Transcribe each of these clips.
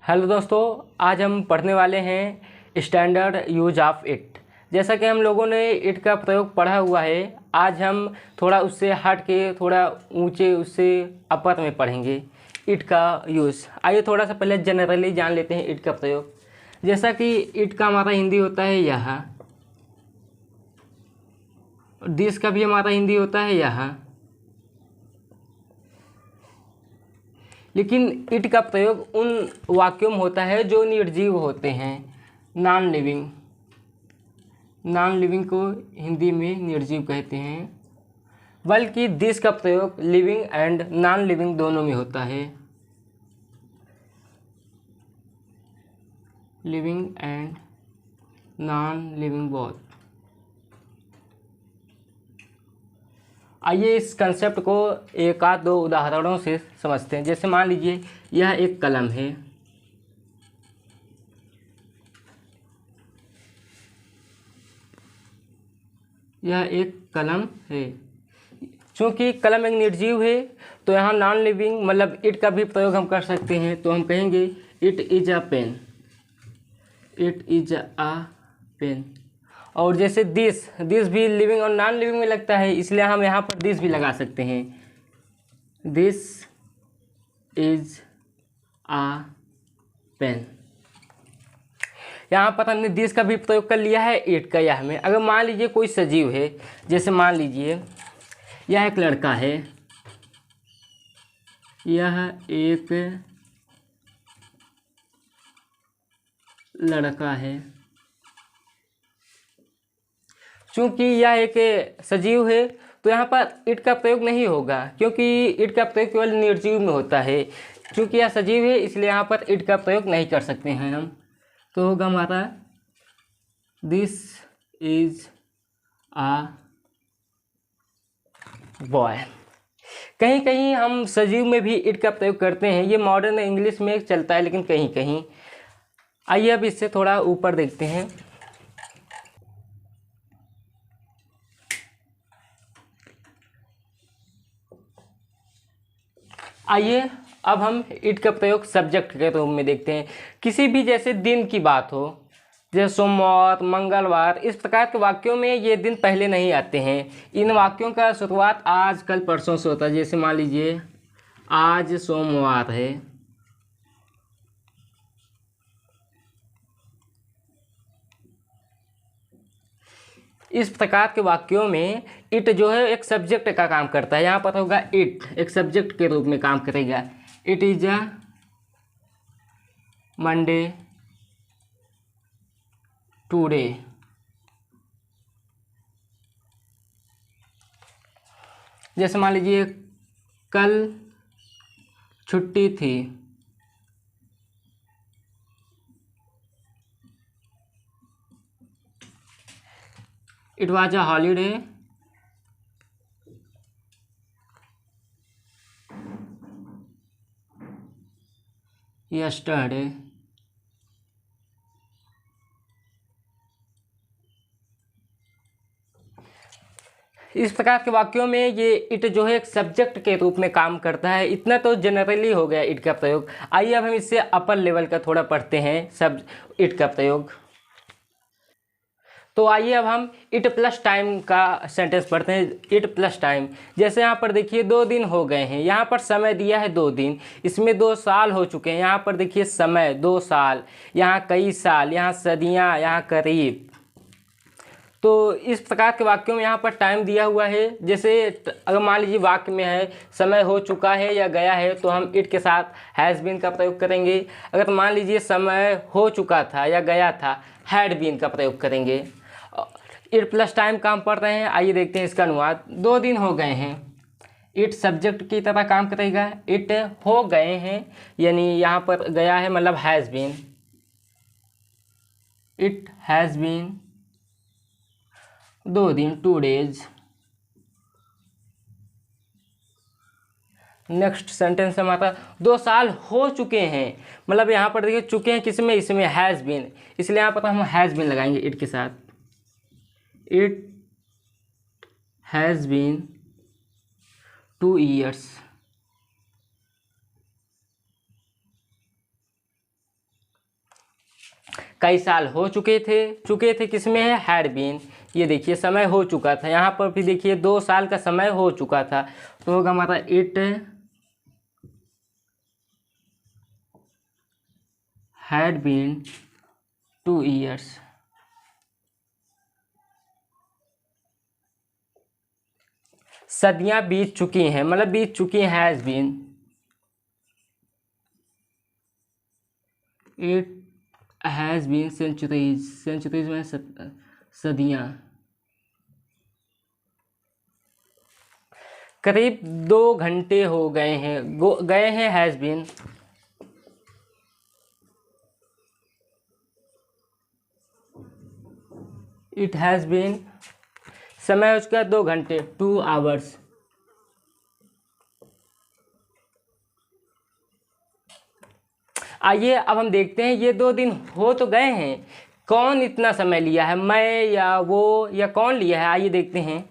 Hello दोस्तों, आज हम पढ़ने वाले हैं स्टैंडर्ड यूज ऑफ इट। जैसा कि हम लोगों ने इट का प्रयोग पढ़ा हुआ है, आज हम थोड़ा उससे हट के थोड़ा ऊंचे उससे अपर में पढ़ेंगे इट का यूज़। आइए थोड़ा सा पहले जनरली जान लेते हैं इट का प्रयोग। जैसा कि इट का हमारा हिंदी होता है यहाँ, दिस का भी हमारा हिंदी होता है यहाँ, लेकिन इट का प्रयोग उन वाक्यों में होता है जो निर्जीव होते हैं, नॉन लिविंग। नॉन लिविंग को हिंदी में निर्जीव कहते हैं, बल्कि दिस का प्रयोग लिविंग एंड नॉन लिविंग दोनों में होता है। Living and non living both. आइए इस कंसेप्ट को एक आध दो उदाहरणों से समझते हैं। जैसे मान लीजिए यह एक कलम है, यह एक कलम है। चूँकि कलम एक निर्जीव है तो यहाँ नॉन लिविंग मतलब इट का भी प्रयोग हम कर सकते हैं। तो हम कहेंगे it is a pen, it is a pen. और जैसे दिस भी लिविंग और नॉन लिविंग में लगता है, इसलिए हम यहाँ पर दिस भी लगा सकते हैं। This is a pen. यहाँ पर हमने दिस का भी प्रयोग कर लिया है इट का यह में। अगर मान लीजिए कोई सजीव है, जैसे मान लीजिए यह एक लड़का है, यह एक लड़का है। चूँकि यह एक सजीव है तो यहाँ पर इट का प्रयोग नहीं होगा, क्योंकि इट का प्रयोग केवल निर्जीव में होता है। चूँकि यह सजीव है इसलिए यहाँ पर इट का प्रयोग नहीं कर सकते हैं हम। तो होगा हमारा दिस इज अ बॉय। कहीं कहीं हम सजीव में भी इट का प्रयोग करते हैं, ये मॉडर्न इंग्लिश में चलता है लेकिन कहीं कहीं। आइए अब इससे थोड़ा ऊपर देखते हैं। आइए अब हम इट का प्रयोग सब्जेक्ट के रूप में देखते हैं। किसी भी जैसे दिन की बात हो, जैसे सोमवार, मंगलवार, इस प्रकार के वाक्यों में ये दिन पहले नहीं आते हैं। इन वाक्यों का शुरुआत आज, कल, परसों से होता है। जैसे मान लीजिए आज सोमवार है, इस प्रकार के वाक्यों में इट जो है एक सब्जेक्ट का काम करता है। यहाँ पर होगा इट एक सब्जेक्ट के रूप में काम करेगा। It is a Monday today. जैसे मान लीजिए कल छुट्टी थी, it was a holiday yesterday. इस प्रकार के वाक्यों में ये इट जो है एक सब्जेक्ट के रूप में काम करता है। इतना तो जनरली हो गया इट का प्रयोग। आइए अब हम इससे अपर लेवल का थोड़ा पढ़ते हैं सब इट का प्रयोग। तो आइए अब हम इट प्लस टाइम का सेंटेंस पढ़ते हैं। इट प्लस टाइम, जैसे यहाँ पर देखिए 2 दिन हो गए हैं, यहाँ पर समय दिया है 2 दिन, इसमें 2 साल हो चुके हैं। यहाँ पर देखिए समय 2 साल, यहाँ कई साल, यहाँ सदियाँ, यहाँ करीब। तो इस प्रकार के वाक्यों में यहाँ पर टाइम दिया हुआ है। जैसे अगर मान लीजिए वाक्य में है समय हो चुका है या गया है, तो हम इट के साथ हैज़ बीन का प्रयोग करेंगे। अगर मान लीजिए समय हो चुका था या गया था, हैड बीन का प्रयोग करेंगे। इट प्लस टाइम काम पढ़ रहे हैं, आइए देखते हैं इसका अनुवाद। 2 दिन हो गए हैं, इट सब्जेक्ट की तरह काम करेगा। इट हो गए हैं यानी यहाँ पर गया है मतलब has been. It has been 2 दिन, 2 डेज। नेक्स्ट सेंटेंस हमारा 2 साल हो चुके हैं, मतलब यहाँ पर देखिए चुके हैं किसमें, इसमें हैज़ बीन, इसलिए यहाँ पर हम हैज़ बीन लगाएंगे इट के साथ। It has been 2 years। कई साल हो चुके थे किसमें है, हैड बीन। ये देखिए समय हो चुका था, यहाँ पर भी देखिए 2 साल का समय हो चुका था, तो होगा हमारा इट हैड बीन 2 ईयर्स। सदियां बीत चुकी हैं, मतलब बीत चुकी हैं, has been. It has been centuries, centuries में सदियां। करीब 2 घंटे हो गए हैं, गए हैं, has been. It has been, समय उसका 2 घंटे, 2 आवर्स। आइए अब हम देखते हैं, ये 2 दिन हो तो गए हैं, कौन इतना समय लिया है, मैं या वो या कौन लिया है, आइए देखते हैं।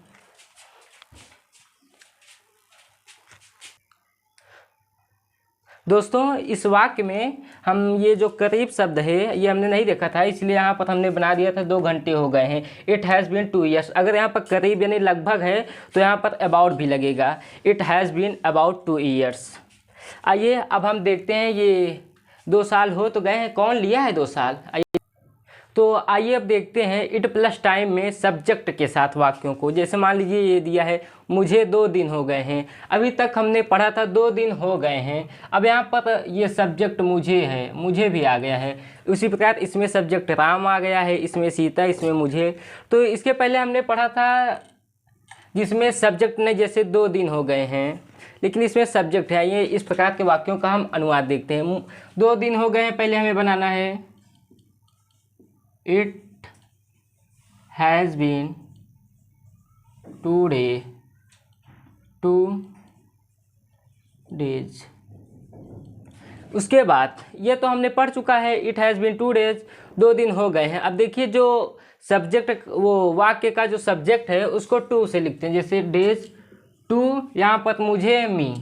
दोस्तों इस वाक्य में हम ये जो करीब शब्द है ये हमने नहीं देखा था, इसलिए यहाँ पर हमने बना दिया था 2 घंटे हो गए हैं। इट हैज़ बीन 2 ईयर्स, अगर यहाँ पर करीब यानी लगभग है तो यहाँ पर अबाउट भी लगेगा, it has been about 2 years. आइए अब हम देखते हैं, ये 2 साल हो तो गए हैं, कौन लिया है 2 साल। तो आइए अब देखते हैं इट प्लस टाइम में सब्जेक्ट के साथ वाक्यों को। जैसे मान लीजिए ये दिया है, मुझे 2 दिन हो गए हैं, अभी तक हमने पढ़ा था 2 दिन हो गए हैं, अब यहाँ पर ये सब्जेक्ट मुझे है, मुझे भी आ गया है। उसी प्रकार इसमें सब्जेक्ट राम आ गया है, इसमें सीता, इसमें मुझे। तो इसके पहले हमने पढ़ा था जिसमें सब्जेक्ट ने जैसे 2 दिन हो गए हैं, लेकिन इसमें सब्जेक्ट है। ये इस प्रकार के वाक्यों का हम अनुवाद देखते हैं। 2 दिन हो गए हैं, पहले हमें बनाना है इट हैज़ बीन 2 डेज। उसके बाद ये तो हमने पढ़ चुका है, इट हैज़ बीन 2 डेज, 2 दिन हो गए हैं। अब देखिए जो सब्जेक्ट, वो वाक्य का जो सब्जेक्ट है उसको टू से लिखते हैं, जैसे डेज टू, यहाँ पर मुझे मी,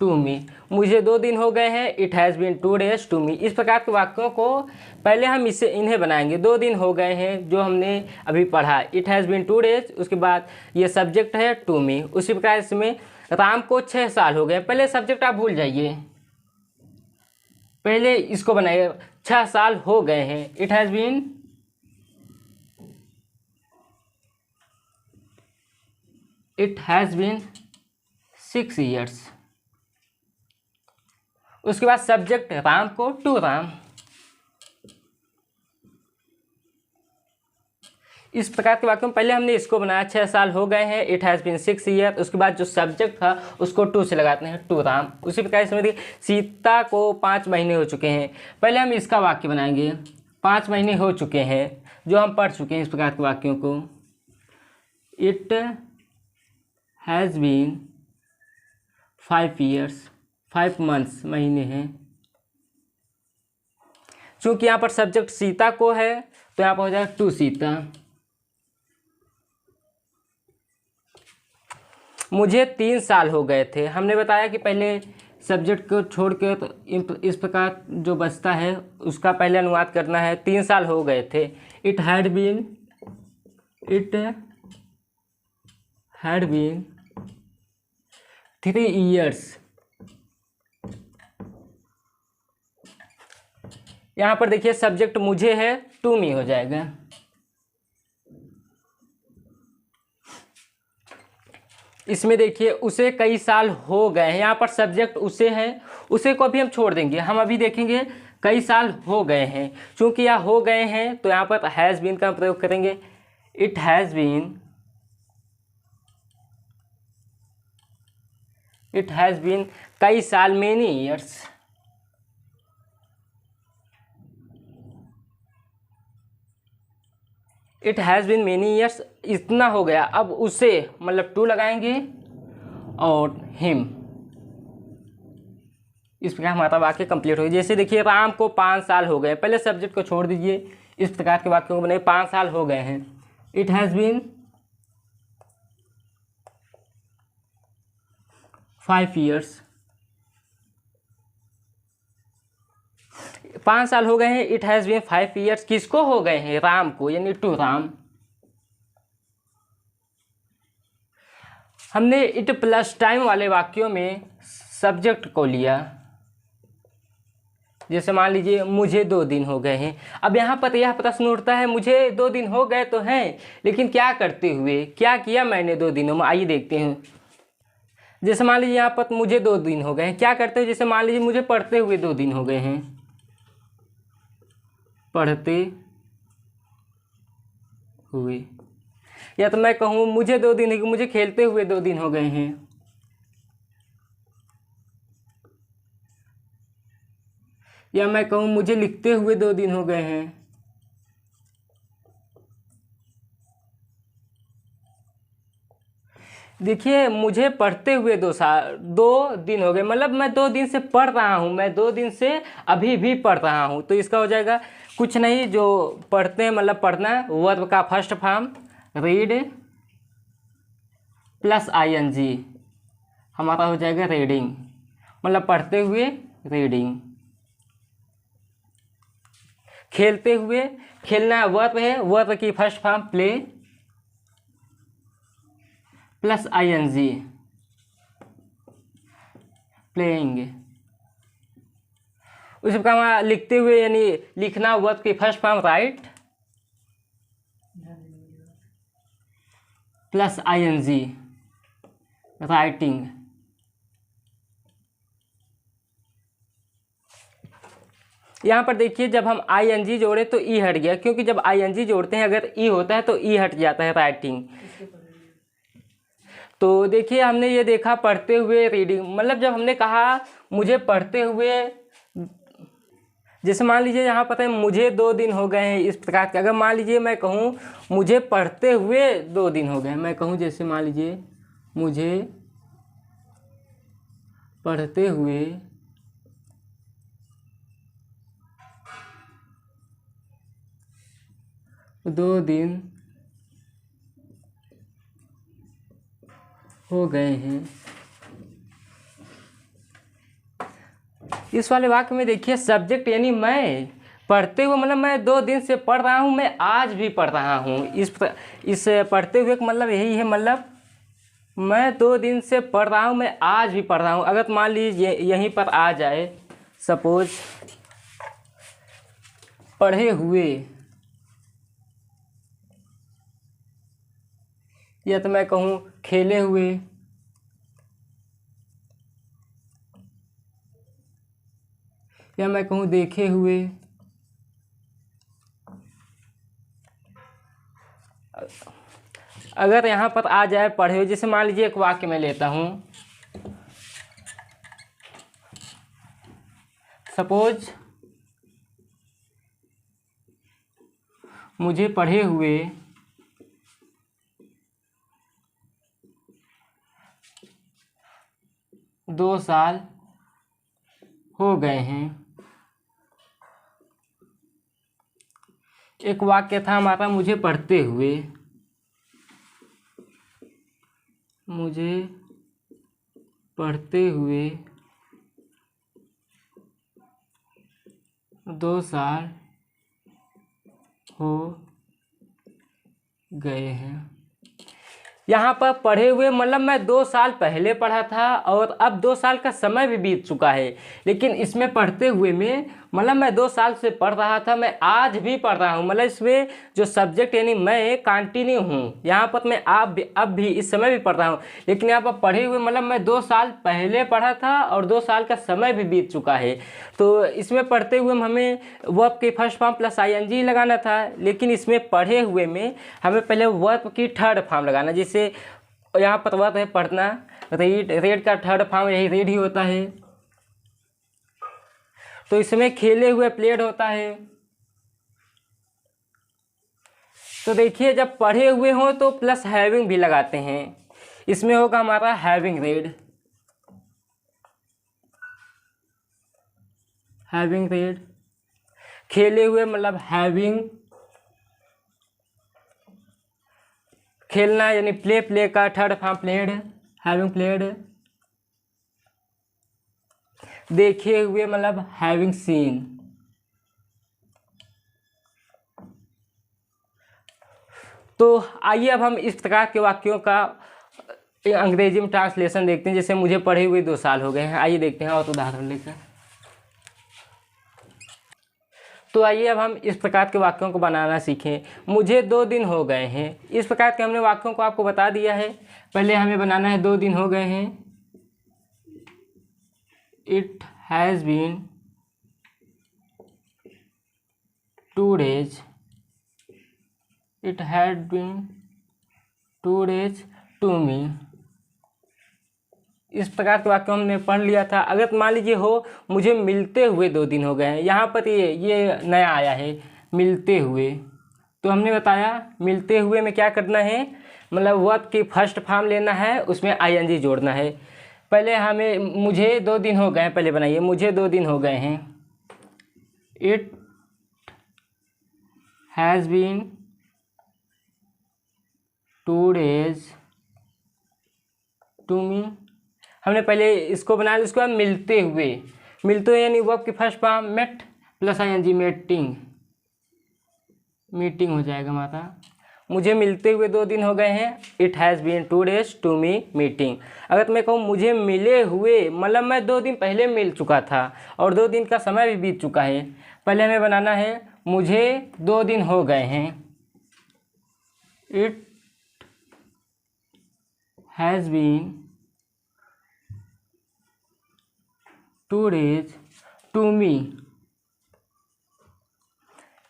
टू मी, मुझे 2 दिन हो गए हैं, it has been 2 days to me. इस प्रकार के वाक्यों को पहले हम इन्हें बनाएंगे। 2 दिन हो गए हैं जो हमने अभी पढ़ा, इट हैज़ बीन 2 डेज, उसके बाद ये सब्जेक्ट है टू मी। उसी प्रकार इसमें राम को 6 साल हो गए, पहले सब्जेक्ट आप भूल जाइए, पहले इसको बनाइए, 6 साल हो गए हैं, इट हैज़ बीन 6 ईयर्स। उसके बाद सब्जेक्ट राम को टू राम। इस प्रकार के वाक्यों में पहले हमने इसको बनाया, 6 साल हो गए हैं, इट हैज़ बीन 6 ईयर। उसके बाद जो सब्जेक्ट था उसको टू से लगाते हैं, टू राम। उसी प्रकार से देखिए सीता को 5 महीने हो चुके हैं, पहले हम इसका वाक्य बनाएंगे, 5 महीने हो चुके हैं, जो हम पढ़ चुके हैं इस प्रकार के वाक्यों को। It has been 5 years, 5 months, महीने हैं। चूंकि यहाँ पर सब्जेक्ट सीता को है तो यहाँ पर हो जाएगा टू सीता। मुझे 3 साल हो गए थे, हमने बताया कि पहले सब्जेक्ट को छोड़ के तो इस प्रकार जो बचता है उसका पहले अनुवाद करना है। 3 साल हो गए थे, इट हैड बीन 3 ईयर्स। यहाँ पर देखिए सब्जेक्ट मुझे है, टू मी हो जाएगा। इसमें देखिए उसे कई साल हो गए हैं, यहाँ पर सब्जेक्ट उसे है, उसे को भी हम छोड़ देंगे, हम अभी देखेंगे कई साल हो गए हैं। चूंकि यहाँ हो गए हैं तो यहाँ पर हैज़ बीन का प्रयोग करेंगे, इट हैज़ बीन कई साल, many years. It has been many years, इतना हो गया। अब उसे मतलब टू लगाएंगे और हिम, इस प्रकार हमारा वाक्य कंप्लीट हो गया। जैसे देखिए राम को 5 साल हो गए, पहले सब्जेक्ट को छोड़ दीजिए, इस प्रकार के वाक्यों को बने 5 साल हो गए हैं, इट हैज़ बीन 5 ईयर्स। 5 साल हो गए हैं। इट हैज़ बीन 5 ईयर्स, किसको हो गए हैं? राम को, यानी टू राम। हमने इट प्लस टाइम वाले वाक्यों में सब्जेक्ट को लिया। जैसे मान लीजिए मुझे 2 दिन हो गए हैं। अब यहाँ पर यह प्रश्न उठता है, मुझे 2 दिन हो गए तो हैं, लेकिन क्या करते हुए, क्या किया मैंने 2 दिनों में? आइए देखते हैं। जैसे मान लीजिए यहाँ पर मुझे 2 दिन हो गए हैं, क्या करते हुए? जैसे मान लीजिए मुझे पढ़ते हुए 2 दिन हो गए हैं, पढ़ते हुए। या तो मैं कहूँ मुझे 2 दिन, मुझे खेलते हुए 2 दिन हो गए हैं। या मैं कहूँ मुझे लिखते हुए 2 दिन हो गए हैं। देखिए मुझे पढ़ते हुए 2 दिन हो गए, मतलब मैं 2 दिन से पढ़ रहा हूँ, मैं 2 दिन से अभी भी पढ़ रहा हूँ। तो इसका हो जाएगा कुछ नहीं, जो पढ़ते हैं मतलब पढ़ना, वर्ब का first form read plus ING हमारा हो जाएगा रीडिंग, मतलब पढ़ते हुए रीडिंग। खेलते हुए, खेलना वर्ब है, वर्ब की first form play plus ING playing. उसी प्रकार लिखते हुए, यानी लिखना, वर्ब की first form right plus ING writing. यहाँ पर देखिए जब हम ING जोड़े तो ई हट गया, क्योंकि जब ING जोड़ते हैं अगर ई होता है तो ई हट जाता है, राइटिंग। तो देखिए हमने ये देखा पढ़ते हुए रीडिंग, मतलब जब हमने कहा मुझे पढ़ते हुए, जैसे मान लीजिए यहाँ पर है मुझे 2 दिन हो गए हैं, इस प्रकार के। अगर मान लीजिए मैं कहूँ मुझे पढ़ते हुए 2 दिन हो गए, मैं कहूँ जैसे मान लीजिए मुझे पढ़ते हुए 2 दिन हो गए हैं। इस वाले वाक्य में देखिए सब्जेक्ट यानी मैं, पढ़ते हुए मतलब मैं 2 दिन से पढ़ रहा हूँ, मैं आज भी पढ़ रहा हूँ। इस पढ़ते हुए का मतलब यही है, मतलब मैं 2 दिन से पढ़ रहा हूँ, मैं आज भी पढ़ रहा हूँ। अगर मान लीजिए यहीं पर आ जाए, सपोज पढ़े हुए, या तो मैं कहूँ खेले हुए, या मैं कहूँ देखे हुए। अगर यहाँ पर आ जाए पढ़े हुए, जैसे मान लीजिए एक वाक्य मैं लेता हूँ, सपोज मुझे पढ़े हुए 2 साल हो गए हैं। एक वाक्य था हमारा मुझे पढ़ते हुए, मुझे पढ़ते हुए 2 साल हो गए हैं। यहाँ पर पढ़े हुए मतलब मैं 2 साल पहले पढ़ा था और अब 2 साल का समय भी बीत चुका है, लेकिन इसमें पढ़ते हुए में मतलब मैं 2 साल से पढ़ रहा था, मैं आज भी पढ़ रहा हूँ। मतलब इसमें जो सब्जेक्ट यानी मैं कंटिन्यू हूँ, यहाँ पर मैं अब भी इस समय भी पढ़ रहा हूँ, लेकिन यहाँ पर पढ़े हुए मतलब मैं 2 साल पहले पढ़ा था और 2 साल का समय भी बीत चुका है। तो इसमें पढ़ते हुए में हमें वर्ब के फर्स्ट फॉर्म प्लस ING लगाना था, लेकिन इसमें पढ़े हुए में हमें पहले वर्ब की थर्ड फॉर्म लगाना। जैसे यहाँ पर वर्ब है पढ़ना, रीड का थर्ड फॉर्म यही रीड ही होता है। तो इसमें खेले हुए प्लेड होता है। तो देखिए जब पढ़े हुए हो तो प्लस हैविंग भी लगाते हैं, इसमें होगा हमारा हैविंग रेड, हैविंग रेड। खेले हुए मतलब हैविंग, खेलना यानी प्ले, प्ले का third form played, having played. देखे हुए मतलब हैविंग सीन, तो आइए अब हम इस प्रकार के वाक्यों का अंग्रेजी में ट्रांसलेशन देखते हैं। जैसे मुझे पढ़े हुए 2 साल हो गए हैं, आइए देखते हैं और उदाहरण लेकर। तो आइए अब हम इस प्रकार के वाक्यों को बनाना सीखें। मुझे 2 दिन हो गए हैं, इस प्रकार के हमने वाक्यों को आपको बता दिया है। पहले हमें बनाना है 2 दिन हो गए हैं। It has been 2 days। It had been 2 days to me. इस प्रकार के वाक्य हमने पढ़ लिया था। अगर मान लीजिए हो मुझे मिलते हुए 2 दिन हो गए हैं, यहाँ पर ये नया आया है मिलते हुए। तो हमने बताया मिलते हुए में क्या करना है, मतलब वर्ब की फर्स्ट फॉर्म लेना है, उसमें आईएनजी जोड़ना है। पहले हमें मुझे 2 दिन हो गए हैं, पहले बनाइए मुझे 2 दिन हो गए हैं। It has been 2 days to me. हमने पहले इसको बनाया, इसके बाद मिलते हुए यानी वर्ब की first form met plus ING meeting, meeting हो जाएगा माता। मुझे मिलते हुए 2 दिन हो गए हैं। It has been 2 days to me meeting. अगर मैं कहूँ मुझे मिले हुए, मतलब मैं 2 दिन pहले मिल चुका था और 2 दिन का समय भी बीत चुका है। पहले हमें बनाना है मुझे 2 दिन हो गए हैं। It has been 2 days to me.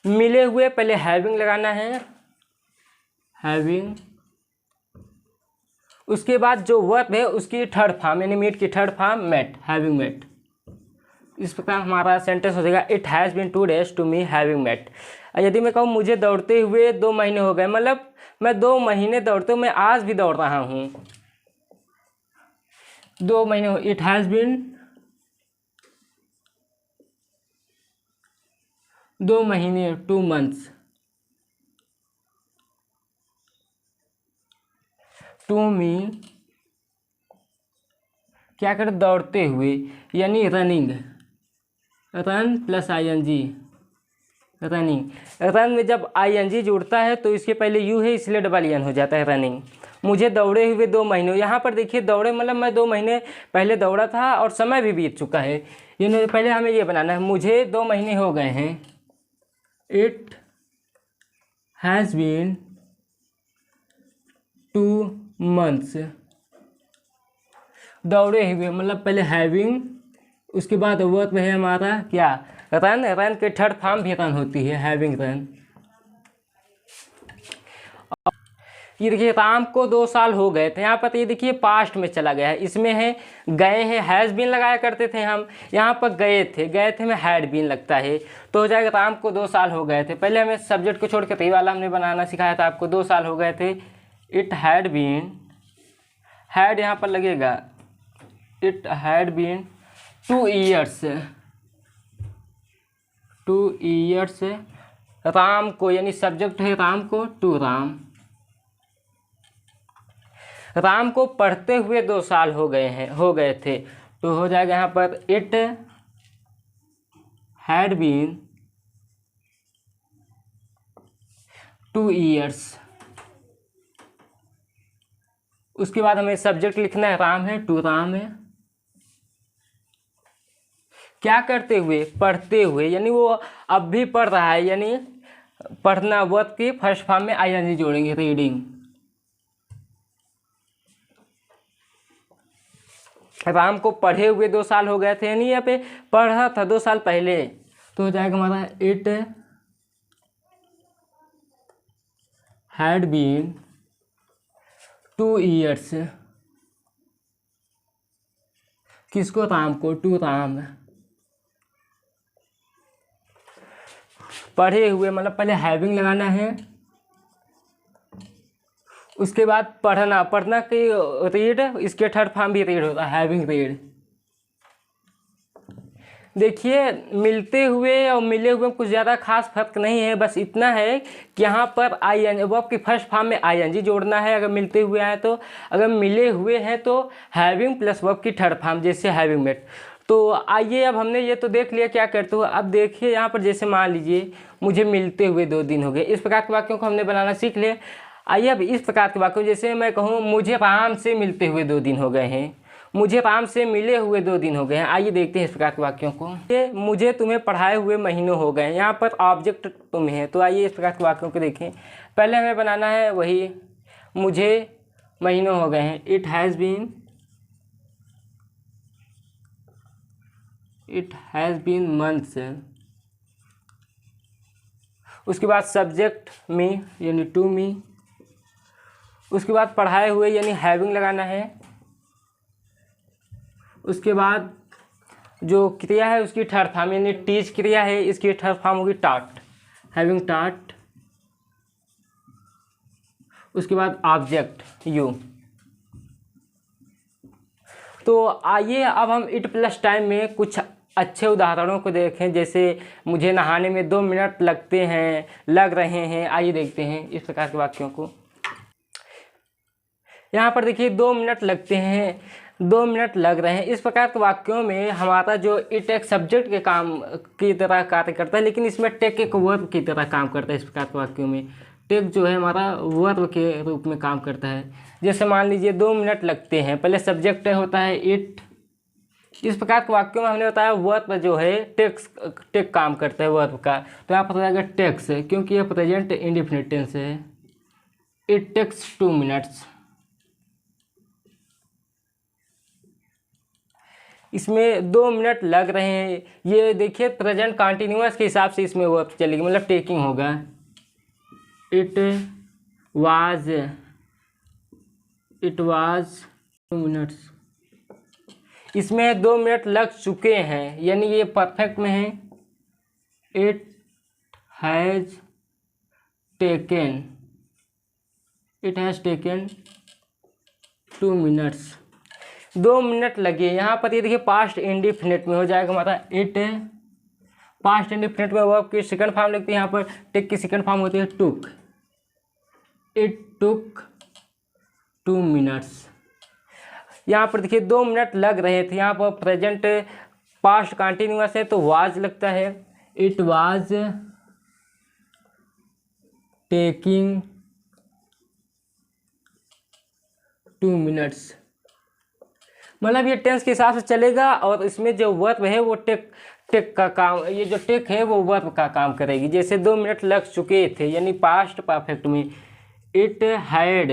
मिले हुए पहले हैविंग लगाना है, हैविंग। उसके बाद जो वर्ब है उसकी थर्ड फॉर्म यानी मीट की third form met, having met. इस प्रकार हमारा सेंटेंस हो जाएगा it has been 2 days to me having met. यदि मैं कहूँ मुझे दौड़ते हुए 2 महीने हो गए, मतलब मैं 2 महीने दौड़ते हुए, मैं आज भी दौड़ रहा हूँ। 2 महीने, इट हैज़ बीन 2 महीने 2 months टू मी। क्या कर दौड़ते हुए यानी running, run plus ING, running. Run में जब आईएनजी जुड़ता है तो इसके पहले यू है इसलिए डबल एन हो जाता है रनिंग। मुझे दौड़े हुए 2 महीने, यहाँ पर देखिए दौड़े मतलब मैं 2 महीने पहले दौड़ा था और समय भी बीत चुका है। ये पहले हमें ये बनाना है मुझे 2 महीने हो गए हैं। इट हैज़ बीन 2 months दौड़े हुए, मतलब पहले हैविंग, उसके बाद वर्ब है हमारा क्या, रन। रन के थर्ड फॉर्म भी रन होती है, हैविंग रन। ये देखिए राम को 2 साल हो गए थे, यहाँ पर ये देखिए पास्ट में चला गया है, इसमें है गए हैं, हैज़ बीन लगाया करते थे हम, यहाँ पर गए थे में हैड बीन लगता है, तो हो जाएगा राम को 2 साल हो गए थे। पहले हमें सब्जेक्ट को छोड़ के वाला हमने बनाना सिखाया था आपको, 2 साल हो गए थे। इट हैड बीन, हैड यहाँ पर लगेगा, it had been 2 years, 2 years। राम को यानी सब्जेक्ट है राम को, टू राम। राम को पढ़ते हुए 2 साल हो गए थे, तो हो जाएगा यहाँ पर इट हैड बीन 2 years। उसके बाद हमें सब्जेक्ट लिखना है, राम है, टू राम है। क्या करते हुए, पढ़ते हुए, यानी वो अब भी पढ़ रहा है, यानी पढ़ना वर्ब की फर्स्ट फॉर्म में आईएनजी जोड़ेंगे, रीडिंग। राम को पढ़े हुए 2 साल हो गए थे, यानी यहाँ पे पढ़ रहा था 2 साल पहले, तो हो जाएगा हमारा इट हैड बीन 2 years। किसको, राम को, टू राम। पढ़े हुए मतलब पहले हैविंग लगाना है, उसके बाद पढ़ना की रीड, इसके थर्ड फॉर्म भी रीड होता है, हैविंग रीड। देखिए मिलते हुए और मिले हुए कुछ ज़्यादा खास फर्क नहीं है, बस इतना है कि यहाँ पर आई वर्ब की फर्स्ट फॉर्म में आईएनजी जोड़ना है अगर मिलते हुए हैं तो, अगर मिले हुए हैं तो हैविंग प्लस वर्ब की थर्ड फॉर्म, जैसे हैविंग मेट। तो आइए अब हमने ये तो देख लिया क्या करते हो। अब देखिए यहाँ पर जैसे मान लीजिए मुझे मिलते हुए 2 दिन हो गए, इस प्रकार के वाक्यों को हमने बनाना सीख लिया। आइए अब इस प्रकार के वाक्यों, जैसे मैं कहूँ मुझे राम से मिलते हुए 2 दिन हो गए हैं, मुझे राम से मिले हुए 2 दिन हो गए हैं। आइए देखते हैं इस प्रकार के वाक्यों को। ये मुझे तुम्हें पढ़ाए हुए महीनों हो गए हैं, यहाँ पर ऑब्जेक्ट तुम है। तो आइए इस प्रकार के वाक्यों को देखें। पहले हमें बनाना है वही, मुझे महीनों हो गए हैं, इट हैज़ बीन मंथ्स। उसके बाद सब्जेक्ट मी यानी टू मी। उसके बाद पढ़ाए हुए यानी हैविंग लगाना है। उसके बाद जो क्रिया है उसकी थर्ड फॉर्म यानी टीच क्रिया है, इसकी थर्ड फॉर्म होगी टॉट, हैविंग टॉट। उसके बाद ऑब्जेक्ट यू। तो आइए अब हम इट प्लस टाइम में कुछ अच्छे उदाहरणों को देखें। जैसे मुझे नहाने में 2 मिनट लगते हैं, लग रहे हैं। आइए देखते हैं इस प्रकार के वाक्यों को। यहाँ पर देखिए 2 मिनट लगते हैं, 2 मिनट लग रहे हैं। इस प्रकार के वाक्यों में हमारा जो इट एक सब्जेक्ट के काम की तरह कार्य करता है, लेकिन इसमें टेक एक वर्ब की तरह काम करता है। इस प्रकार के वाक्यों में टेक जो है हमारा वर्ब के रूप में काम करता है। जैसे मान लीजिए 2 मिनट लगते हैं, पहले सब्जेक्ट होता है इट। इस प्रकार के वाक्यों में हमने बताया वर्ब जो है टेक काम करता है वर्ब का। तो यहाँ पर हो जाएगा टेक्स, क्योंकि यह प्रेजेंट इंडेफिनिट टेंस है। It takes 2 minutes. इसमें 2 मिनट लग रहे हैं, ये देखिए प्रेजेंट कॉन्टिन्यूअस के हिसाब से इसमें वर्ब चलेगी, मतलब टेकिंग होगा। It was 2 minutes. इसमें 2 मिनट लग चुके हैं, यानी ये परफेक्ट में है। It has taken 2 minutes. 2 minute लगे। यहाँ पर ये देखिए पास्ट इंडिफिनिट में हो जाएगा हमारा इट। पास्ट इंडिफिनिट में वर्ब की सेकंड फॉर्म लगती है, यहाँ पर टेक की सेकंड फॉर्म होती है टुक। It took 2 minutes. यहाँ पर देखिए 2 मिनट लग रहे थे, यहाँ पर प्रेजेंट पास्ट कंटिन्यूअस है तो वाज लगता है। It was taking 2 minutes. मतलब ये टेंस के हिसाब से चलेगा, और इसमें जो वर्ब है वो टेक का काम, ये जो टेक है वो वर्ब का काम करेगी। जैसे 2 मिनट लग चुके थे यानी पास्ट परफेक्ट में इट हैड,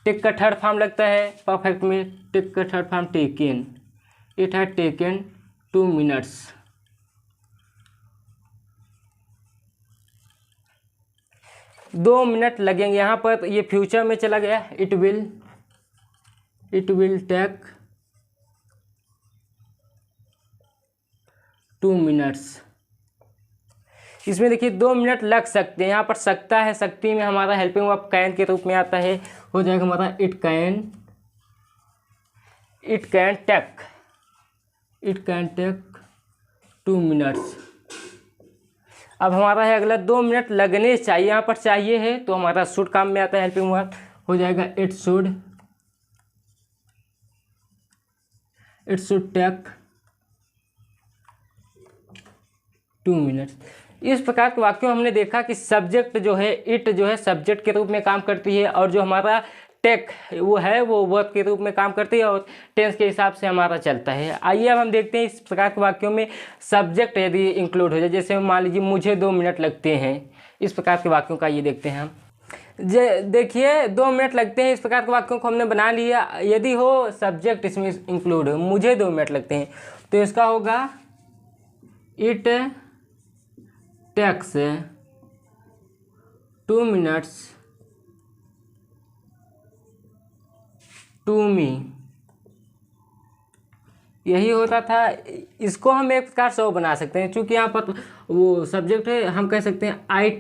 टेक का थर्ड फॉर्म लगता है परफेक्ट में, टेक का third form taken. It had taken 2 minutes. दो मिनट लगेंगे, यहाँ पर ये फ्यूचर में चला गया। It will take 2 minutes. इसमें देखिए 2 मिनट लग सकते हैं, यहाँ पर सकता है, सकती में हमारा हेल्पिंग वर्ब कैन के रूप में आता है, हो जाएगा हमारा इट कैन टेक 2 मिनट्स। अब हमारा है अगला 2 मिनट लगने चाहिए, यहाँ पर चाहिए है तो हमारा शुड काम में आता है हेल्पिंग वर्ब, हो जाएगा इट शुड टेक 2 मिनट्स। इस प्रकार के वाक्यों हमने देखा कि सब्जेक्ट जो है इट जो है सब्जेक्ट के रूप में काम करती है, और जो हमारा टेक वो है वो वर्ब के रूप में काम करती है, और टेंस के हिसाब से हमारा चलता है। आइए अब हम देखते हैं इस प्रकार के वाक्यों में सब्जेक्ट यदि इंक्लूड हो जाए। जैसे मान लीजिए मुझे 2 मिनट लगते हैं, इस प्रकार के वाक्यों का ये देखते हैं हम। देखिए 2 मिनट लगते हैं, इस प्रकार के वाक्यों को हमने बना लिया। यदि हो सब्जेक्ट इसमें इंक्लूड हो, मुझे 2 मिनट लगते हैं, तो इसका होगा it takes 2 minutes to me. यही होता था। इसको हम एक प्रकार से बना सकते हैं, क्योंकि यहाँ पर वो सब्जेक्ट है, हम कह सकते हैं आई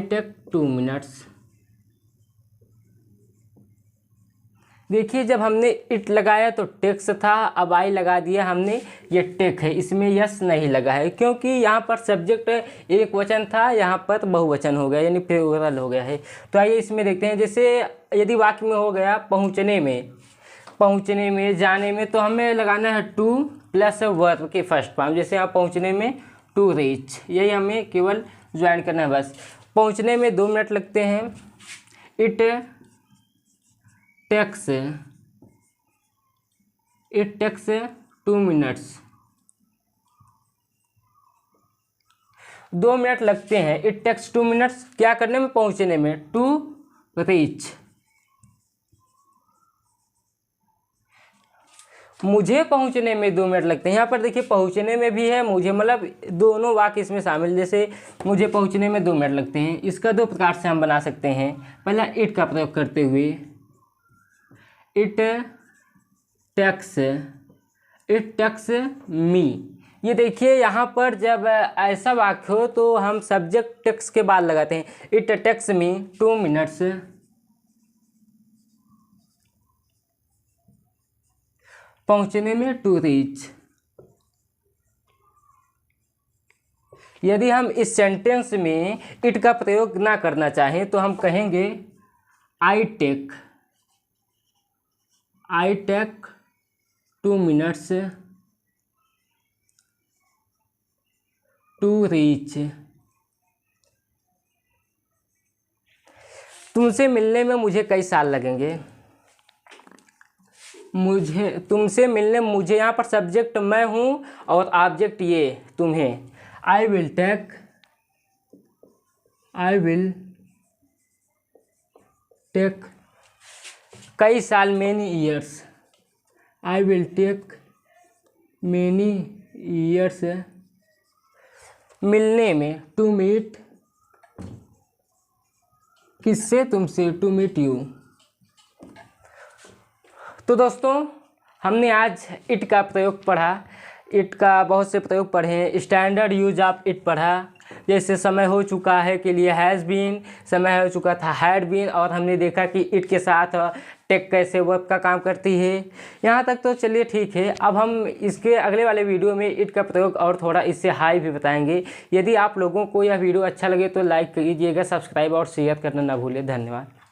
टेक 2 मिनट्स। देखिए जब हमने इट लगाया तो टेक्स था, अब आई लगा दिया हमने, ये टेक है, इसमें यस नहीं लगा है, क्योंकि यहाँ पर सब्जेक्ट एक वचन था, यहाँ पर बहुवचन हो गया यानी प्लूरल हो गया है। तो आइए इसमें देखते हैं। जैसे यदि वाक्य में हो गया पहुँचने में, जाने में, तो हमें लगाना है टू प्लस वर्ब के फर्स्ट फॉर्म। जैसे यहाँ पहुँचने में टू रीच, यही हमें केवल ज्वाइन करना है बस। पहुंचने में 2 मिनट लगते हैं। इट टेक्स 2 मिनट्स, 2 मिनट लगते हैं। इट टेक्स 2 मिनट्स क्या करने में, पहुंचने में, टू रीच। मुझे पहुंचने में 2 मिनट लगते हैं। यहाँ पर देखिए पहुंचने में भी है, मुझे, मतलब दोनों वाक्य इसमें शामिल। जैसे मुझे पहुंचने में 2 मिनट लगते हैं, इसका 2 प्रकार से हम बना सकते हैं। पहला इट का प्रयोग करते हुए, इट टेक्स मी। ये देखिए यहाँ पर जब ऐसा वाक्य हो तो हम सब्जेक्ट टेक्स के बाद लगाते हैं। इट टेक्स मी 2 मिनट्स पहुंचने में, टू रीच। यदि हम इस सेंटेंस में इट का प्रयोग ना करना चाहें तो हम कहेंगे I take 2 minutes to reach. तुमसे मिलने में मुझे कई साल लगेंगे। तुमसे मिलने, मुझे यहाँ पर सब्जेक्ट मैं हूँ और ऑब्जेक्ट ये तुम्हें। आई विल टेक कई साल, many years. I will take many years मिलने में, टू मीट किससे, तुमसे, टू मीट यू। तो दोस्तों हमने आज इट का प्रयोग पढ़ा, इट का बहुत से प्रयोग पढ़े, स्टैंडर्ड यूज ऑफ इट पढ़ा। जैसे समय हो चुका है के लिए हैज़ बीन, समय हो चुका था हैड बीन, और हमने देखा कि इट के साथ टेक कैसे वर्ब का काम करती है। यहाँ तक तो चलिए ठीक है। अब हम इसके अगले वाले वीडियो में इट का प्रयोग और थोड़ा इससे हाई भी बताएंगे। यदि आप लोगों को यह वीडियो अच्छा लगे तो लाइक कीजिएगा, सब्सक्राइब और शेयर करना ना भूलें। धन्यवाद।